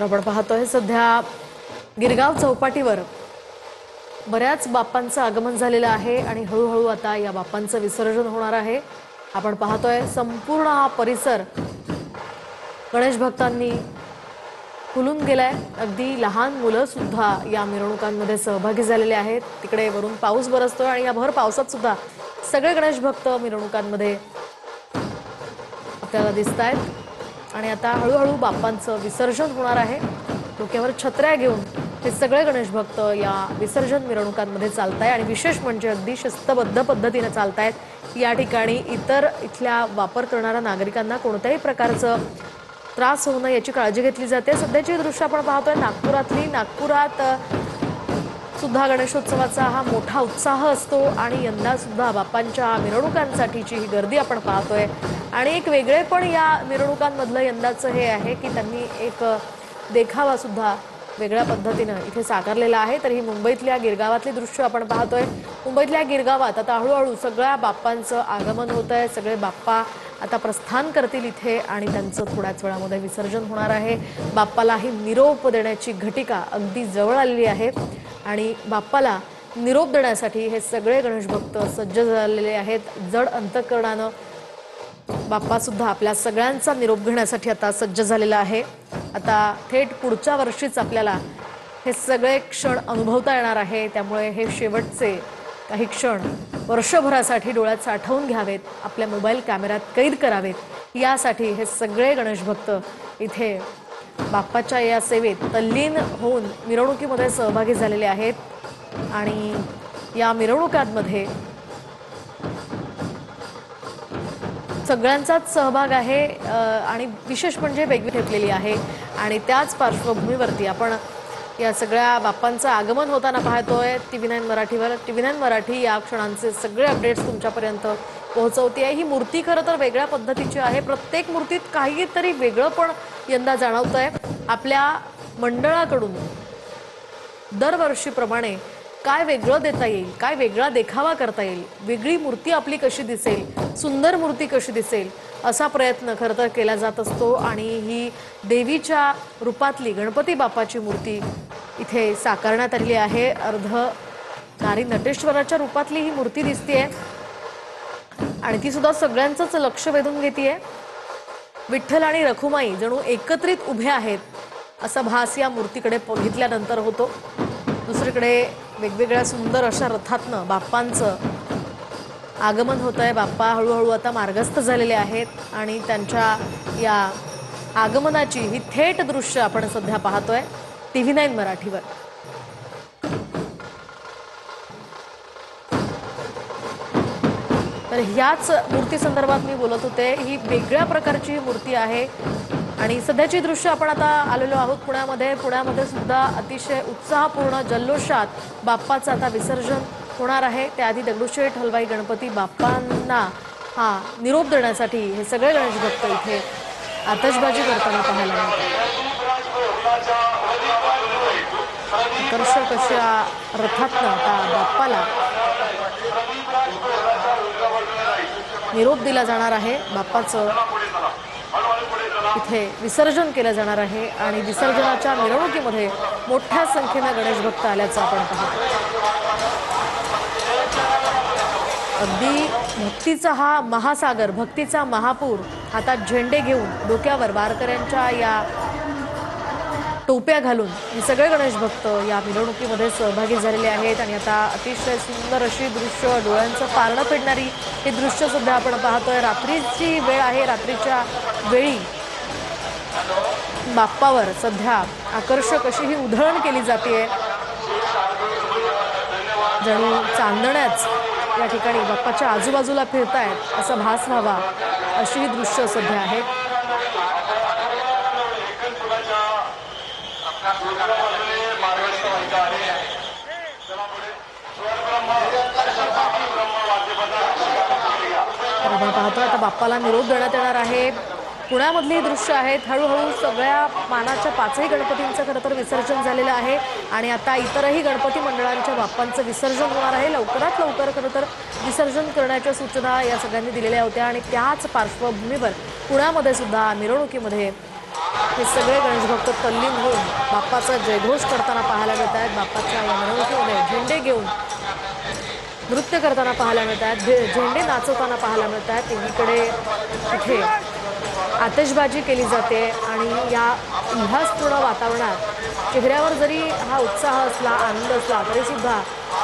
तर आपण पाहतोय सध्या गिरगाव चौपाटीवर बऱ्याच बाप्पांचं आगमन झालेलं आहे आणि हळूहळू आता या बाप्पांचं विसर्जन होणार आहे। आपण पाहतोय संपूर्ण हा परिसर गणेश भक्तांनी फुलून गेलाय। अगदी लहान मुलं सुद्धा या मिरवणुकांमध्ये सहभागी झालेले आहेत। तिकडे वरून पाऊस बरसतोय आणि या भर पावसात सुद्धा सगळे गणेश भक्त मिरवणुकांमध्ये आपल्याला दिसतायत आणि आता हळूहळू बाप्पांचं विसर्जन होणार आहे। डोक्यावर छत्र्या घेऊन हे सगळे गणेश भक्त या विसर्जन मिरवणुकांमध्ये चालताय आणि विशेष म्हणजे अगदी शिस्तबद्ध पद्धतीने चालतायत। या ठिकाणी इथल्या वापर करणाऱ्या नागरिकांना कोणत्याही प्रकारचं त्रास होऊ नये याची काळजी घेतली जाते। सध्याची दृश्य आपण पाहतोय नागपुरात सुद्धा गणेशोत्सवाचा हा मोठा उत्साह असतो आणि यंदा सुद्धा बाप्पांच्या मिरवणुकांसाठीची ही गर्दी आपण पाहतोय आणि एक वेगळेपण या मिरवणुकांमधलं यंदाचं हे आहे की त्यांनी एक देखावा सुद्धा वेगळ्या पद्धतीने इथे साकारलेला आहे। तर ही मुंबईतल्या गिरगावातली दृश्य आपण पाहतोय। मुंबईतल्या गिरगावात आता हळूहळू सगळ्या बाप्पांचं आगमन होतंय। सगळे बाप्पा आता प्रस्थान करतील इथे आणि त्यांचं थोड्याच वेळामध्ये विसर्जन होणार आहे। बाप्पाला ही निरोप देण्याची घटिका अगदी जवळ आलेली आहे आणि बाप्पाला निरोप देण्यासाठी हे सगळे गणेश भक्त सज्ज झालेले आहेत। जड अंतःकरणानं बाप्पा सुद्धा आपल्या सगळ्यांचा निरोप घेण्यासाठी आता सज्ज झालेला आहे। आता थेट पुढच्या वर्षीच आपल्याला हे सगळे क्षण अनुभवता येणार आहे। त्यामुळे हे शेवटचे काही क्षण वर्षभरासाठी डोळ्यात साठवून घ्यावेत, आपल्या मोबाईल कॅमेऱ्यात कैद करावेत। यासाठी हे सगळे गणेश भक्त इथे बाप्पाच्या या सेवेत तल्लीन होऊन मिरवणुकीमध्ये सहभागी झालेले आहेत आणि या मिरवणुकांमध्ये सगळ्यांचाच सहभाग आहे आणि विशेष म्हणजे वेगळी ठेवलेली आहे आणि त्याच पार्श्वभूमीवरती आपण या सगळ्या बाप्पांचं आगमन होताना पाहतोय। TV9 मराठीवर TV9 मराठी या क्षणांचे सगळे अपडेट्स तुमच्यापर्यंत पोहोचवते आहे। ही मूर्ती खरं तर वेगळ्या पद्धतीची आहे। प्रत्येक मूर्तीत काहीतरी वेगळं पण यंदा जाणवतंय। आपल्या मंडळाकडून दरवर्षीप्रमाणे काय वेगळं देता येईल, काय वेगळा देखावा करता येईल, वेगळी मूर्ती आपली कशी दिसेल, सुंदर मूर्ती कशी दिसेल असा प्रयत्न खरं तर केला जात असतो आणि ही देवीच्या रूपातली गणपती बाप्पाची मूर्ती इथे साकारण्यात आली आहे। अर्ध नारी नटेश्वराच्या रूपातली ही मूर्ती दिसतेय आणि ती सुद्धा सगळ्यांचंच लक्ष वेधून घेतेय। विठ्ठल आणि रखुमाई जणू एकत्रित उभे आहेत असा भास या मूर्तीकडे बघितल्यानंतर होतो। दुसरीकडे वेगवेगळ्या सुंदर अशा रथातनं बाप्पांचं आगमन होत आहे। बाप्पा हळूहळू आता मार्गस्थ झालेले आहेत आणि त्यांच्या या आगमनाची ही थेट दृश्य आपण सध्या पाहतोय TV9 मराठीवर। तर ह्याच मूर्ती संदर्भात मी बोलत होते। ही वेगळ्या प्रकारची मूर्ती आहे आणि सध्याची दृश्य आपण आता आलेलो आहोत पुण्यामध्ये सुद्धा अतिशय उत्साहपूर्ण जल्लोषात बाप्पाचं आता विसर्जन होणार आहे। त्याआधी दगडूशेठ हलवाई गणपती बाप्पांना हा निरोप देण्यासाठी हे सगळे गणेश भक्त इथे आतषबाजी करताना पाहायला मिळतात। आकर्षक अशा रथातनं आता बाप्पाला निरोप दिला जाणार आहे। बाप्पाचं इथे विसर्जन केलं जाणार आहे आणि विसर्जनाच्या मिरवणुकीमध्ये मोठ्या संख्येने गणेश भक्त आल्याचं आपण पाहतो। अगदी भक्तीचा हा महासागर, भक्तीचा महापूर हातात झेंडे घेऊन डोक्यावर वारकऱ्यांच्या या टोप्या घालून हे सगळे गणेश भक्त या मिरवणुकीमध्ये सहभागी झालेले आहेत आणि आता अतिशय सुंदर अशी दृश्य, डोळ्यांचं पारणं फेडणारी हे दृश्य सुद्धा आपण पाहतोय। रात्रीची वेळ आहे। रात्रीच्या वेळी बाप्पावर सध्या आकर्षक अशी ही उधळण केली जाते। जणू चांदण्याच या ठिकाणी बाप्पाच्या आजूबाजूला फिरतायत असा भास व्हावा अशी ही दृश्य सध्या आहेत। आपण पाहतोय आता बाप्पाला निरोप देण्यात येणार आहे। पुण्यामधली दृश्य आहेत। हळूहळू सगळ्या मानाच्या पाचही गणपतींचं खरं तर विसर्जन झालेलं आहे आणि आता इतरही गणपती मंडळांच्या बाप्पांचं विसर्जन होणार आहे। लवकरात लवकर खरं तर विसर्जन करण्याच्या सूचना या सगळ्यांनी दिलेल्या होत्या आणि त्याच पार्श्वभूमीवर पुण्यामध्ये सुद्धा मिरवणुकीमध्ये हे सगळे गणेश भक्त तल्लीन होऊन बाप्पाचा जयघोष करताना पाहायला मिळत आहेत। बाप्पाच्या या मिरवणुकीमध्ये झेंडे घेऊन नृत्य करताना पाहायला मिळत आहेत, झेंडे नाचवताना पाहायला मिळत आहेत। एकीकडे इथे आतिषबाजी केली जाते आणि या उल्हासपूर्ण वातावरणात चेहऱ्यावर जरी हा उत्साह असला, आनंद असला तरी सुद्धा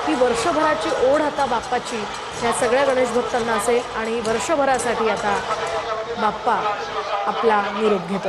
ही वर्षभराची ओढ आता बाप्पाची या सगळ्या गणेश भक्तांना असेल आणि वर्षभरासाठी आता बाप्पा आपला निरोप घेतो।